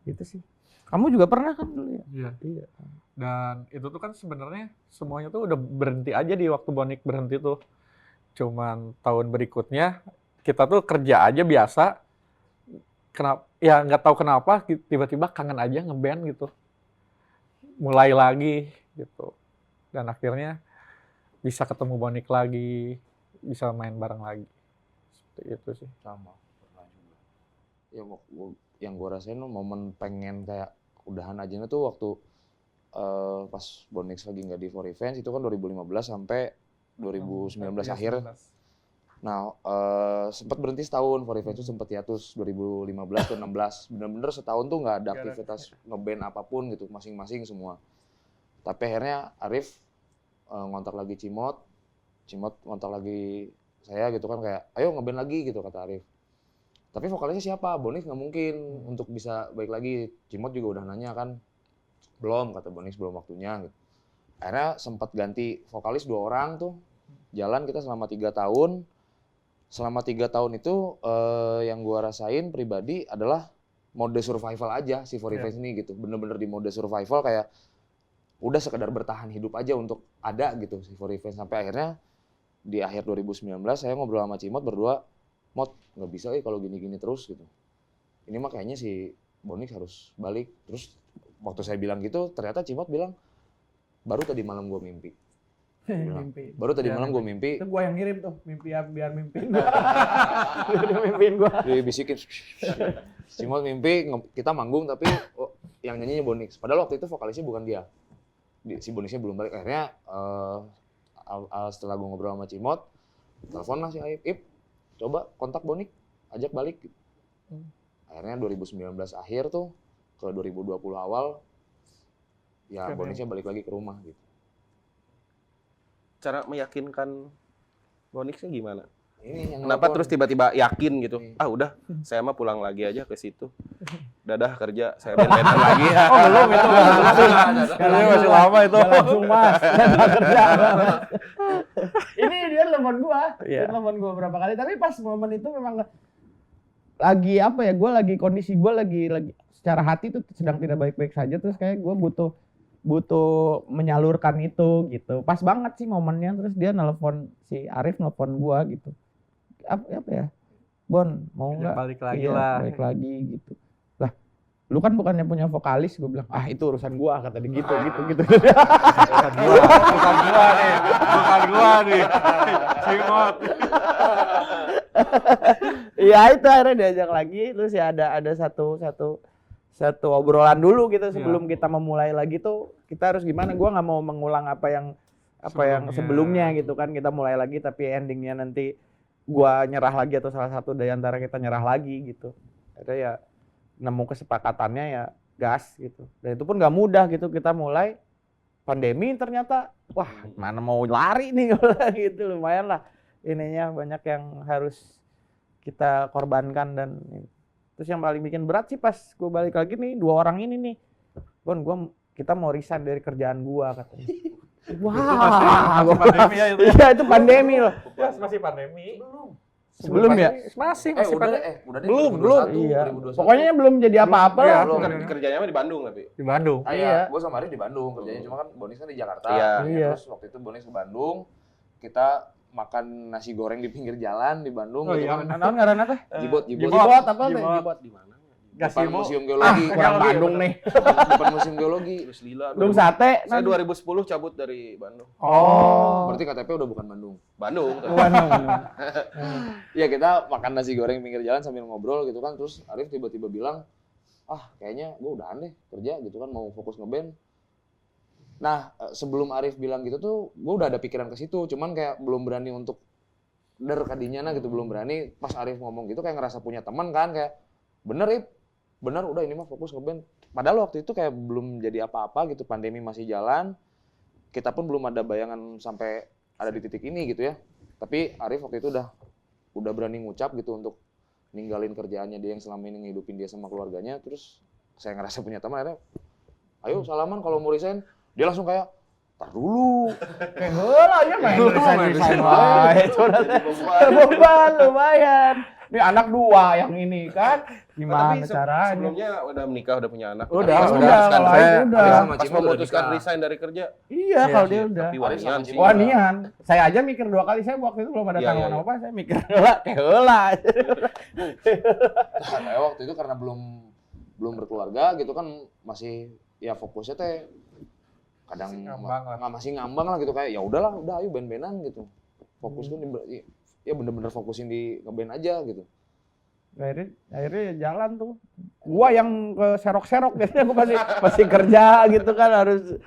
gitu sih. Kamu juga pernah kan dulu ya? Iya. Dan itu tuh kan sebenarnya semuanya tuh udah berhenti aja di waktu Bonix berhenti tuh. Cuman tahun berikutnya kita tuh kerja aja biasa. Kenapa? Ya nggak tahu kenapa tiba-tiba kangen aja ngeband gitu. Mulai lagi gitu. Dan akhirnya bisa ketemu Bonix lagi, bisa main bareng lagi. Seperti itu sih. Sama, pernah juga. Ya yang gue rasain momen pengen kayak udahan aja tuh waktu pas Bonix lagi nggak di For Revenge, itu kan 2015 sampai 2019 akhir. Nah, sempat berhenti setahun, For Revenge itu sempat hiatus 2015 ke 16. Bener-bener setahun tuh nggak ada aktivitas ngeband apapun gitu, masing-masing semua. Tapi akhirnya Arif ngontak lagi Cimot ngontak lagi saya gitu kan, kayak ayo ngeband lagi gitu kata Arif. Tapi vokalisnya siapa? Bonix nggak mungkin untuk bisa balik lagi. Cimot juga udah nanya kan, belum, kata Bonix belum waktunya gitu. Akhirnya sempat ganti vokalis 2 orang tuh, jalan kita selama 3 tahun. Selama 3 tahun itu yang gua rasain pribadi adalah mode survival aja si For Revenge ini gitu. Bener-bener di mode survival, kayak udah sekedar bertahan hidup aja untuk ada gitu si For Revenge. Sampai akhirnya di akhir 2019 saya ngobrol sama Cimot berdua, Mot, nggak bisa kalau gini-gini terus gitu. Ini mah kayaknya si Bonix harus balik. Terus waktu saya bilang gitu, ternyata Cimot bilang, baru tadi malam gue mimpi. Mimpi. Baru tadi malam gue mimpi. Itu gue yang ngirim tuh, mimpi biar mimpiin gue. Dia mimpiin gue. Dibisikin. Cimot mimpi, kita manggung tapi yang nyanyinya Bonix. Padahal waktu itu vokalisnya bukan dia. Si Bonixnya belum balik. Akhirnya setelah gue ngobrol sama Cimot, telepon lah si Ip, coba kontak Bonix, ajak balik. Akhirnya 2019 akhir tuh ke 2020 awal, ya Bonixnya balik lagi ke rumah gitu. Cara meyakinkan Bonixnya gimana? Ini yang Kenapa terus tiba-tiba yakin gitu? Ini. Ah udah, saya mah pulang lagi aja ke situ. Dadah kerja, saya band-bandan lagi. Oh belum itu masih lama itu. Langsung mas, kerja. Ini dia telepon gua, dia telepon gua berapa kali. Tapi pas momen itu memang lagi apa ya? Gua lagi kondisi gua lagi secara hati tuh sedang tidak baik-baik saja. Terus kayak gua butuh menyalurkan itu gitu. Pas banget sih momennya. Terus dia si Arif nelfon gua gitu. Apa ya? Bon, mau nggak? Balik lagi iya, lah. Balik lagi gitu. Lah, lu kan bukannya punya vokalis, gue bilang ah itu urusan gua, kata dia gitu. Bukan gua nih. Cimot. Ya itu akhirnya diajak lagi, terus ya ada satu obrolan dulu gitu sebelum kita memulai lagi tuh kita harus gimana. Gua nggak mau mengulang apa yang sebelumnya gitu kan, kita mulai lagi tapi endingnya nanti gua nyerah lagi atau salah satu dari antara kita nyerah lagi gitu. Akhirnya ya nemu kesepakatannya ya gas gitu. Dan itu pun nggak mudah gitu, kita mulai pandemi ternyata wah mana mau lari nih gitu, lumayan lah ininya banyak yang harus kita korbankan. Dan terus yang paling bikin berat sih pas gue balik lagi nih 2 orang ini nih, kita mau resign dari kerjaan gua katanya. Wah, Pandemi ya itu. iya itu pandemi loh. Ya, masih pandemi. Sebelum ya? Masih udah pandemi. deh Belum. 2021, Iya. 2021. Pokoknya belum jadi apa-apa Iya, lah. belum. Kerjanya mah di Bandung tapi. Di Bandung. Ah, Iya. iya, gue sama Arif di Bandung kerjanya, cuma kan Bonis kan di Jakarta. Iya. Iya. Terus waktu itu Bonis ke Bandung, kita makan nasi goreng di pinggir jalan di Bandung. Oh, gitu iya. kan. Naon ngaranna teh? Jibot. Jibot apa teh? Jibot. Jibot. Di mana? Depan Gazebo. Museum Geologi. Orang Bandung nih. Depan Museum Geologi. Terus lila. Belum sate. Saya 2010 cabut dari Bandung. Oh. Berarti KTP udah bukan Bandung. Bandung. Bandung. Iya, kita makan nasi goreng di pinggir jalan sambil ngobrol gitu kan. Terus Arif tiba-tiba bilang, kayaknya gue udah aneh kerja gitu kan, mau fokus ngeband. Nah, sebelum Arif bilang gitu tuh, gue udah ada pikiran ke situ, cuman kayak belum berani untuk kadinya gitu, belum berani. Pas Arif ngomong gitu kayak ngerasa punya teman kan, kayak bener udah ini mah fokus ngeband. Padahal waktu itu kayak belum jadi apa-apa gitu, pandemi masih jalan, kita pun belum ada bayangan sampai ada di titik ini gitu ya. Tapi Arif waktu itu udah berani ngucap gitu untuk ninggalin kerjaannya dia yang selama ini ngehidupin dia sama keluarganya. Terus saya ngerasa punya teman, akhirnya ayo salaman kalau mau resign. Dia langsung kayak, tar dulu. Kayak heula ya main resign wae. Beban lumayan. Ini anak 2 yang ini kan. Gimana caranya? Sebelumnya udah menikah, udah punya anak. Udah, Pas udah, memutuskan- kalau saya itu udah. sama Pas Cimo udah memutuskan nikah. resign dari kerja. Iya, kalau dia udah. Tapi wanian Arif sih. sama Wanian. Saya aja mikir 2 kali, saya waktu itu belum ada Iya, tanggungan iya. apa, saya mikir heula, kayak heula. Nah, waktu itu karena belum berkeluarga gitu kan, masih ya fokusnya teh kadang masih ngambang lah gitu, kayak ya udahlah, udah ayo band-bandan gitu. Fokus tuh ya bener-bener fokusin di ngeband aja gitu. Akhirnya jalan tuh. Gua yang ke serok-serok biasanya gua masih kerja gitu kan, harus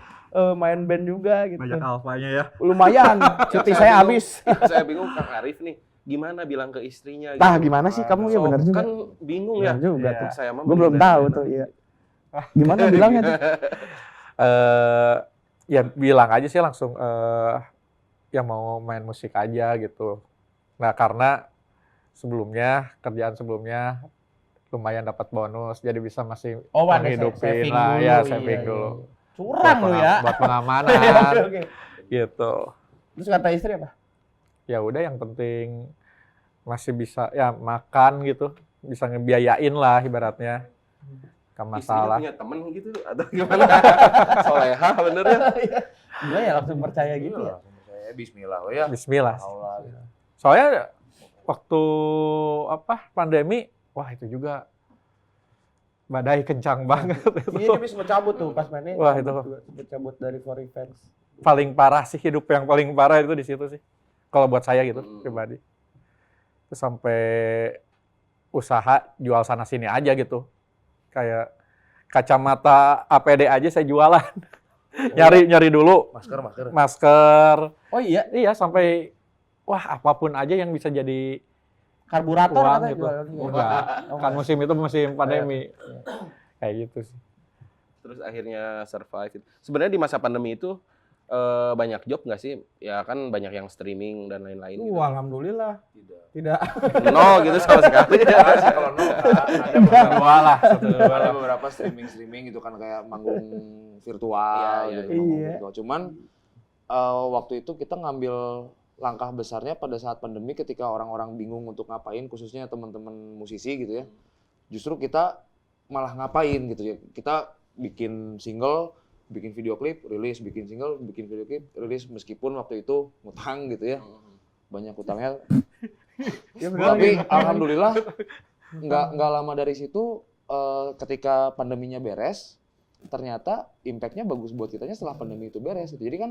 main band juga gitu. Banyak alfanya ya. Lumayan, cuti saya habis. Saya bingung Kang Arif nih, gimana bilang ke istrinya? Tah gimana sih kamu ya, benar juga. Kan bingung ya. Benar juga Iya. tuh. Saya mah Gua belum tahu tuh, iya. Gimana bilangnya tuh? Ya bilang aja sih langsung ya mau main musik aja gitu. Nah karena kerjaan sebelumnya lumayan dapat bonus, jadi bisa masih menghidupin saving lah, dulu, ya iya, saving iya. dulu. Curang lu ya. Buat pengamanan, Oke. gitu. Terus kata istri apa? Ya udah yang penting masih bisa ya makan gitu, bisa ngebiayain lah ibaratnya. Gak Istrinya masalah. punya temen gitu atau gimana? Soleha bener ya. Gila ya langsung percaya gitu ya. Saya Bismillah ya. Bismillah. Allah. Soalnya waktu pandemi, wah itu juga badai kencang banget. Iya, dia sempat cabut tuh pas mainnya. Wah, itu. Sempat cabut dari For Revenge. Paling parah sih, hidup yang paling parah itu di situ sih. Kalau buat saya gitu, pribadi. Terus sampai usaha jual sana sini aja gitu. Kayak kacamata APD aja saya jualan. Nyari dulu masker. Oh iya, Sampai wah apapun aja yang bisa jadi karburator uang katanya gitu. jualan. Enggak. Kan musim itu musim pandemi. Kayak gitu sih. Terus akhirnya survive. Sebenarnya di masa pandemi itu banyak job nggak sih? Ya kan banyak yang streaming dan lain-lain. Gitu. Alhamdulillah. Tidak. No gitu sama sekali. Kalau ada beberapa streaming gitu kan, kayak manggung virtual Iya, gitu. iya. manggung virtual. Cuman waktu itu kita ngambil langkah besarnya pada saat pandemi, ketika orang-orang bingung untuk ngapain, khususnya teman-teman musisi gitu ya. Justru kita malah ngapain gitu ya. Kita bikin single, bikin video klip, rilis, bikin single, bikin video klip, rilis, meskipun waktu itu ngutang gitu ya. Banyak utangnya. Tapi alhamdulillah nggak lama dari situ ketika pandeminya beres, ternyata impact-nya bagus buat kitanya setelah pandemi itu beres gitu. Jadi kan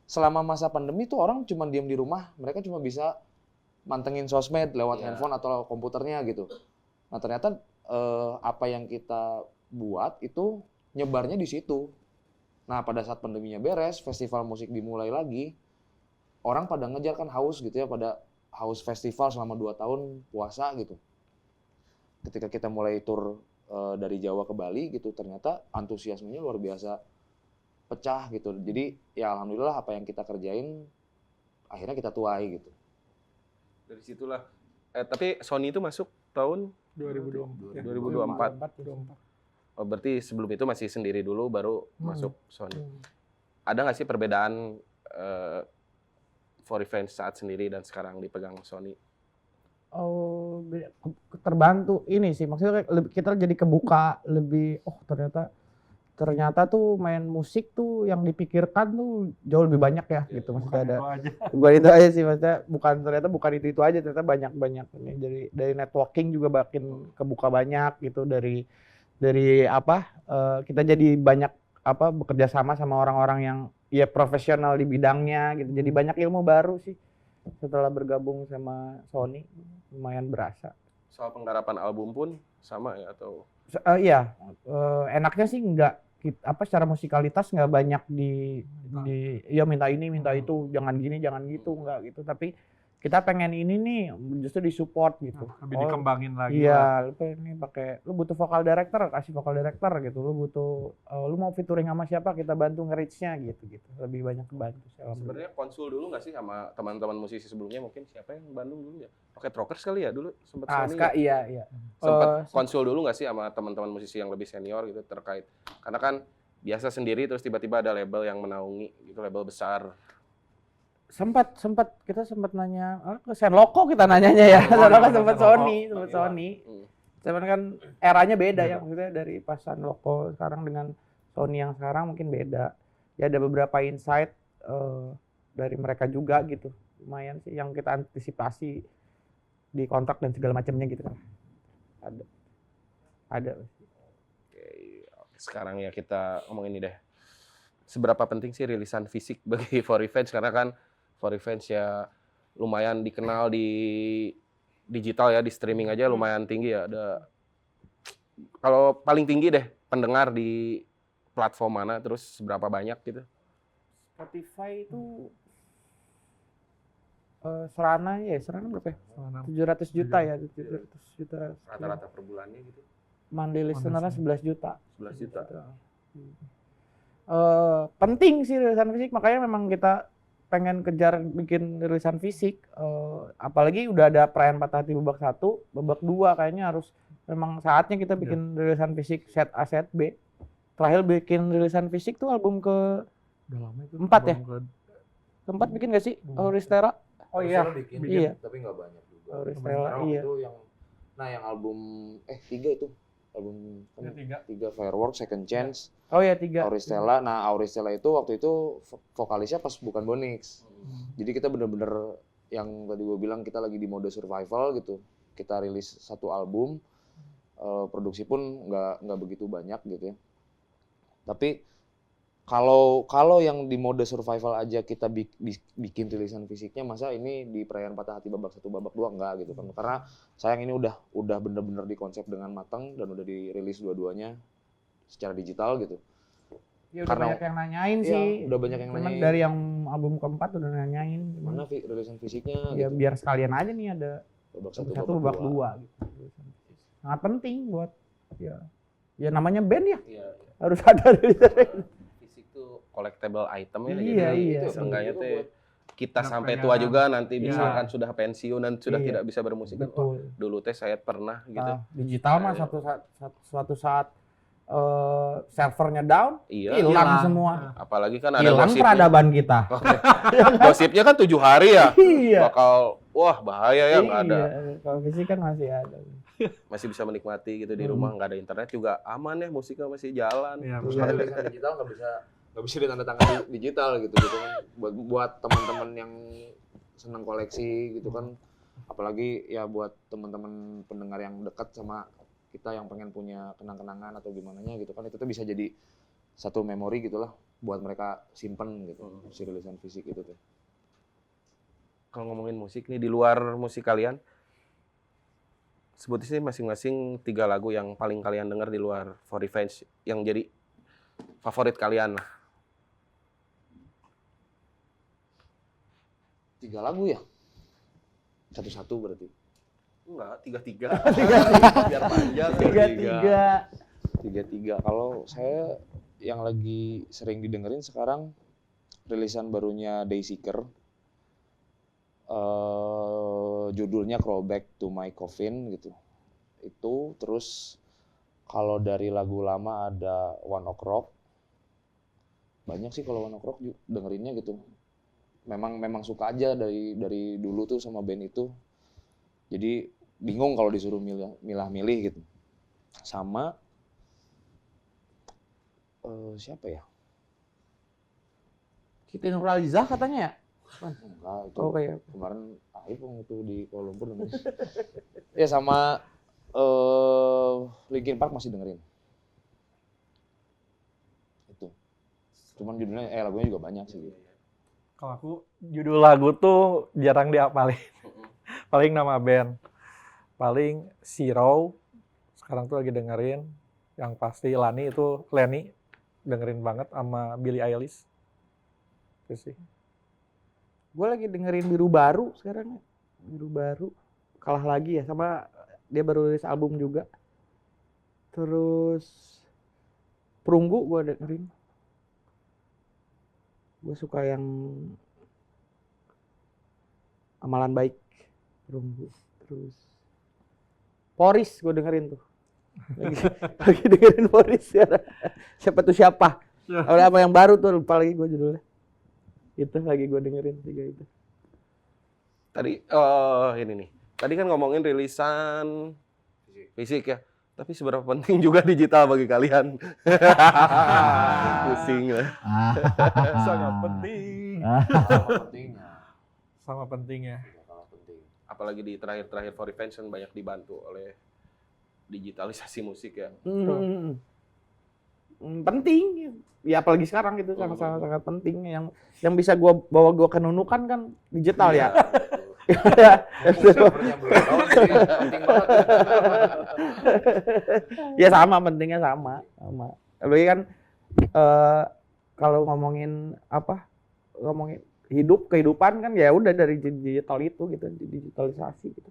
selama masa pandemi tuh orang cuma diam di rumah, mereka cuma bisa mantengin sosmed lewat handphone atau komputernya gitu. Nah ternyata apa yang kita buat itu nyebarnya di situ. Nah pada saat pandeminya beres, festival musik dimulai lagi, orang pada ngejar kan haus gitu ya, pada haus festival selama 2 tahun puasa gitu. Ketika kita mulai tur dari Jawa ke Bali gitu, ternyata antusiasmenya luar biasa pecah gitu. Jadi ya alhamdulillah apa yang kita kerjain akhirnya kita tuai gitu. Dari situlah. Tapi Sony itu masuk tahun 2024. 2024. Oh, berarti sebelum itu masih sendiri dulu baru masuk Sony. Ada nggak sih perbedaan For Revenge saat sendiri dan sekarang dipegang Sony? Oh, terbantu ini sih, maksudnya kita jadi kebuka lebih, ternyata tuh main musik tuh yang dipikirkan tuh jauh lebih banyak ya gitu, maksudnya ada bukan itu aja sih, maksudnya bukan itu aja, ternyata banyak dari networking juga makin kebuka banyak gitu, dari kita jadi banyak bekerja sama orang-orang yang ya profesional di bidangnya gitu, jadi banyak ilmu baru sih setelah bergabung sama Sony, lumayan berasa. Soal penggarapan album pun sama ya atau? Iya, enaknya sih secara musikalitas nggak banyak ya minta ini minta itu, jangan gini jangan gitu, nggak gitu, tapi kita pengen ini nih justru disupport gitu. Lebih dikembangin lagi. Iya, lu butuh vokal director, kasih vokal director gitu. Lu mau featuring sama siapa, kita bantu nge-reach-nya gitu. Lebih banyak kebantu. Sebenarnya konsul dulu nggak sih sama teman-teman musisi sebelumnya, mungkin siapa yang Bandung dulu ya? Rocket Rockers kali ya dulu sempat Sony. Iya. Sempat konsul dulu nggak sih sama teman-teman musisi yang lebih senior gitu terkait, karena kan biasa sendiri terus tiba-tiba ada label yang menaungi gitu, label besar. Sempat kita nanya ke Senloko, kita nanyanya ya. Senloko sempat Sony. Cuman kan eranya beda ya, maksudnya dari pas Senloko sekarang dengan Sony yang sekarang mungkin beda. Ya ada beberapa insight dari mereka juga gitu. Lumayan sih yang kita antisipasi di kontrak dan segala macamnya gitu kan. Ada. Oke, sekarang ya kita ngomongin ini deh. Seberapa penting sih rilisan fisik bagi For Revenge, karena kan For Revenge ya lumayan dikenal di digital ya, di streaming aja lumayan tinggi ya. Kalau paling tinggi deh pendengar di platform mana, terus seberapa banyak gitu? Spotify itu Serana berapa ya? 700 juta ya, 700 juta. Rata-rata per bulannya gitu. Monthly listener-nya 11 juta. 11 juta. Penting sih rilisan fisik, makanya memang kita pengen kejar bikin rilisan fisik, apalagi udah ada perayaan Patah Hati babak 1, babak 2 kayaknya harus memang saatnya kita bikin rilisan fisik set A set B. Terakhir bikin rilisan fisik tuh album ke 4 ya? Keempat bikin gak sih? Auristera? Oh iya, bikin, iya. Tapi nggak banyak juga. Auristera, iya. Itu yang album 3 itu. Album 3 Fireworks, Second Chance. Oh iya 3. Auristela. Nah, Auristela itu waktu itu vokalisnya pas bukan Bonix. Jadi kita bener-bener yang tadi gue bilang, kita lagi di mode survival gitu. Kita rilis 1 album, produksi pun nggak begitu banyak gitu ya. Tapi kalau yang di mode survival aja kita bikin rilisan fisiknya, masa ini di perayaan Patah Hati babak 1 babak 2 enggak gitu kan. Karena sayang ini udah bener-bener dikonsep dengan matang dan udah dirilis dua-duanya secara digital gitu. Ya udah banyak yang nanyain sih. Udah banyak yang nanyain. Dari yang album keempat udah nanyain. Mana rilisan fisiknya ya gitu. Biar sekalian aja nih ada babak 1 babak 2 gitu. Sangat penting buat ya namanya band ya. Iya. Harus ada rilisan. Collectible item ya, iya. Itu seenggaknya teh kita sampai tua juga nanti misalkan sudah pensiun dan sudah tidak bisa bermusik kan. Oh, dulu teh saya pernah gitu. Digital mah suatu saat servernya down, hilang semua. Apalagi kan ada hilang peradaban kita. Gosipnya kan 7 hari ya. Iya. Bakal bahaya ya, nggak ada. Kalau fisik kan masih ada. Masih bisa menikmati gitu di rumah, nggak ada internet juga aman ya, musiknya masih jalan. Iya, rilisan digital nggak bisa ditandatangani digital gitu kan, buat teman-teman yang senang koleksi gitu kan, apalagi ya buat teman-teman pendengar yang dekat sama kita yang pengen punya kenang-kenangan atau gimananya gitu kan, itu tuh bisa jadi satu memori gitulah buat mereka simpen gitu, si rilisan fisik itu tuh. Kalau ngomongin musik nih, di luar musik kalian, sebutin sih masing-masing 3 lagu yang paling kalian dengar di luar For Revenge yang jadi favorit kalian lah. 3 lagu ya? Satu-satu berarti. Enggak, 3-3. Biar panjang. 3-3. 3-3. Kalau saya yang lagi sering didengerin sekarang rilisan barunya Dayseeker. Judulnya Crawlback to My Coffin gitu. Itu terus kalau dari lagu lama ada One Ok Rock. Banyak sih kalau One Ok Rock dengerinnya gitu. Memang suka aja dari dulu tuh sama band itu. Jadi bingung kalau disuruh milih gitu. Sama siapa ya? Siti Nurhaliza katanya ya? Enggak, itu Kayak kemarin Aib waktu di Kuala Lumpur dengerin. Ya sama Linkin Park masih dengerin. Itu. Cuman judulnya lagunya juga banyak sih. Kalau aku judul lagu tuh jarang diapalin. Paling nama band. Paling Zero. Sekarang tuh lagi dengerin. Yang pasti Lenny dengerin banget sama Billie Eilish. Itu sih. gue lagi dengerin Biru Baru sekarang. Biru Baru kalah lagi ya, sama dia baru rilis album juga. Terus Perunggu gue dengerin. Gue suka yang Amalan Baik, Perunggu. Terus Poris gue dengerin tuh. Lagi dengerin Poris sekarang. Siapa tuh siapa? Apa yang baru tuh, lupa lagi gue judulnya. Itu lagi gue dengerin 3 itu. Tadi ini nih. Tadi kan ngomongin rilisan fisik ya. Tapi seberapa penting juga digital bagi kalian? Pusing lah. Sangat penting. Pentingnya. Sama pentingnya. Apalagi di terakhir For Revenge kan banyak dibantu oleh digitalisasi musik ya. Penting ya, apalagi sekarang gitu, sangat penting. Yang bisa bawa gua ke nunukan kan digital ya. Ya sama, pentingnya sama. Tapi kan kalau ngomongin kehidupan kan ya udah dari digital itu gitu, digitalisasi gitu.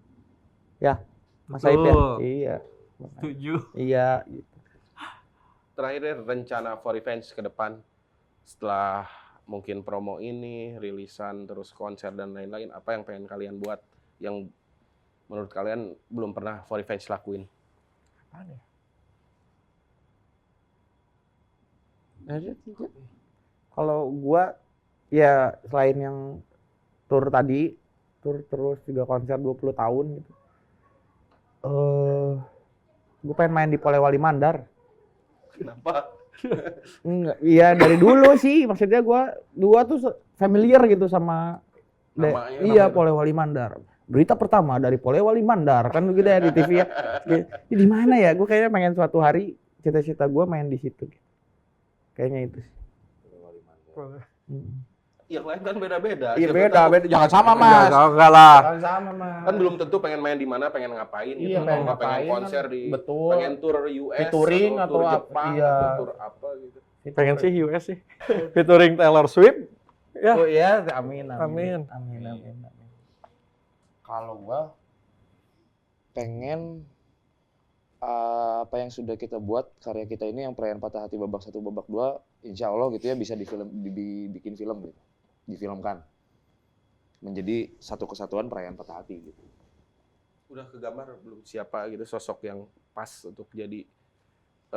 Ya, Mas Aib ya. Iya. Setuju. Iya gitu. Terakhir rencana For Revenge ke depan setelah mungkin promo ini, rilisan, terus konser dan lain-lain, apa yang pengen kalian buat yang menurut kalian belum pernah For Revenge lakuin? Apaan ya? Kalau gua ya selain yang tur terus juga konser 20 tahun gitu. Gue pengen main di Polewali Mandar. Kenapa? Enggak, iya dari dulu sih, maksudnya gua tuh familiar gitu sama Namanya. Polewali Mandar. Berita pertama dari Polewali Mandar kan gitu ya di TV ya. Di mana ya? Gue kayaknya pengen suatu hari, cita-cita gua main di situ. Kayaknya itu sih. Yang lain kan beda-beda. Iya Siapa beda, tahu jangan sama Mas. Enggak lah. Jangan sama Mas. kan belum tentu pengen main di mana, pengen ngapain gitu. Iya, pengen Nggak pengen ngapain konser kan. di Betul. pengen tour US Featuring atau atau tour apa, Jepang iya. atau tour apa gitu. Pengen sih US sih. Featuring Taylor Swift. Ya. Oh iya, amin. Amin. Kalau gua pengen apa yang sudah kita buat, karya kita ini yang Perayaan Patah Hati babak 1 babak 2, insya Allah gitu ya bisa dibikin film gitu, difilmkan menjadi satu kesatuan Perayaan Patah Hati gitu. Udah kegambar belum siapa gitu sosok yang pas untuk jadi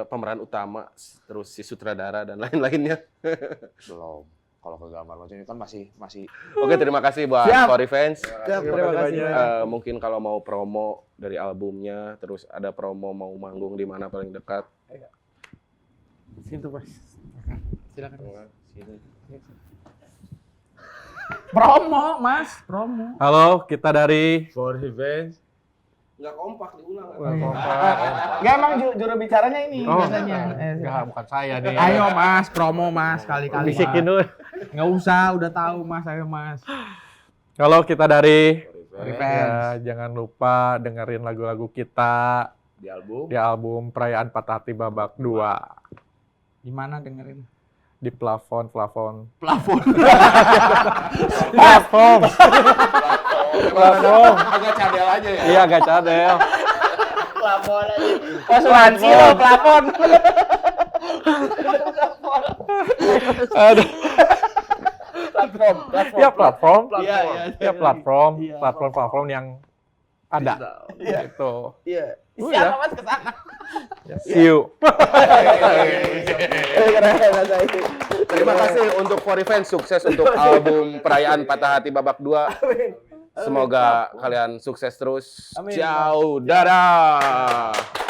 pemeran utama, terus si sutradara dan lain-lainnya? Belum. Kalau ke gambar macam ini kan masih Oke, terima kasih buat Siap. For Revenge. Terima kasih. Mungkin kalau mau promo dari albumnya, terus ada promo mau manggung di mana paling dekat? Situ Mas. Silakan. Sini. Promo Mas, promo. Halo, kita dari For Revenge. Nggak kompak diulang. Enggak emang juru bicaranya ini Oh, biasanya. enggak, bukan saya nih. Ayo Mas, promo Mas kali-kali. Bisikin dulu. Enggak usah, udah tahu Mas, ayo Mas. Kalau kita dari Fans. ya, jangan lupa dengerin lagu-lagu kita Di album. di album Perayaan Patah Hati Babak 2 Gimana dengerin? di plafon. Plafon. Platform. Agak cadel aja ya. Iya, agak cadel. Plafon aja. Asuransi lo, plafon. Aduh. Platform. Ya platform. Iya. Ya platform. Iya. Platform yang ada. Iya. Gitu. Iya. Oh, Siapa ya. Mas ke sana? See you. Terima kasih untuk For Revenge, sukses untuk album Perayaan Patah Hati Babak 2. Semoga kalian sukses terus. Amin. Ciao, dadah.